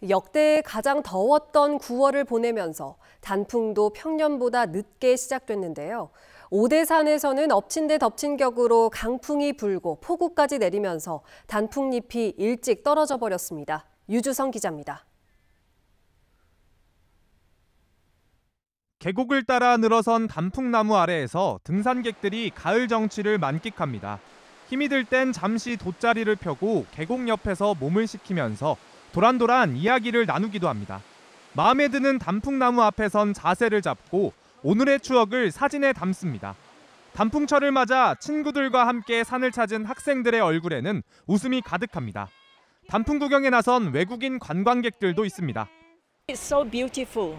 역대 가장 더웠던 9월을 보내면서 단풍도 평년보다 늦게 시작됐는데요. 오대산에서는 엎친 데 덮친 격으로 강풍이 불고 폭우까지 내리면서 단풍잎이 일찍 떨어져 버렸습니다. 유주성 기자입니다. 계곡을 따라 늘어선 단풍나무 아래에서 등산객들이 가을 정취를 만끽합니다. 힘이 들 땐 잠시 돗자리를 펴고 계곡 옆에서 몸을 식히면서 도란도란 이야기를 나누기도 합니다. 마음에 드는 단풍나무 앞에선 자세를 잡고 오늘의 추억을 사진에 담습니다. 단풍철을 맞아 친구들과 함께 산을 찾은 학생들의 얼굴에는 웃음이 가득합니다. 단풍 구경에 나선 외국인 관광객들도 있습니다. It's so beautiful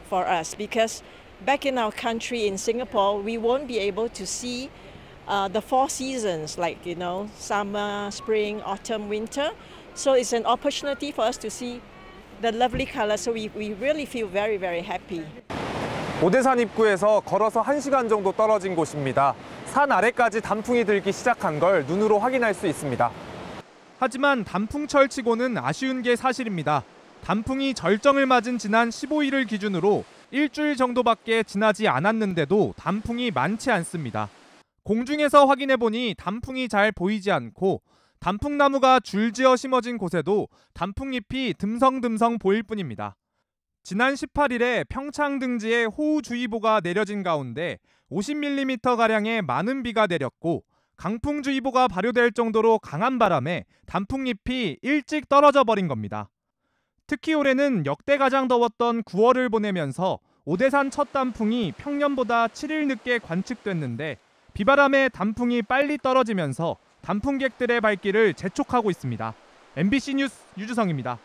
for us because back in our country in Singapore, we won't be able to see the four seasons like summer, spring, autumn, winter. So it's an opportunity for us to see the lovely colors. So we really feel very, very happy. 오대산 입구에서 걸어서 1시간 정도 떨어진 곳입니다. 산 아래까지 단풍이 들기 시작한 걸 눈으로 확인할 수 있습니다. 하지만 단풍철치고는 아쉬운 게 사실입니다. 단풍이 절정을 맞은 지난 15일을 기준으로 일주일 정도밖에 지나지 않았는데도 단풍이 많지 않습니다. 공중에서 확인해보니 단풍이 잘 보이지 않고 단풍나무가 줄지어 심어진 곳에도 단풍잎이 듬성듬성 보일 뿐입니다. 지난 18일에 평창 등지에 호우주의보가 내려진 가운데 50mm가량의 많은 비가 내렸고 강풍주의보가 발효될 정도로 강한 바람에 단풍잎이 일찍 떨어져 버린 겁니다. 특히 올해는 역대 가장 더웠던 9월을 보내면서 오대산 첫 단풍이 평년보다 7일 늦게 관측됐는데 비바람에 단풍이 빨리 떨어지면서 단풍객들의 발길을 재촉하고 있습니다. MBC 뉴스 유주성입니다.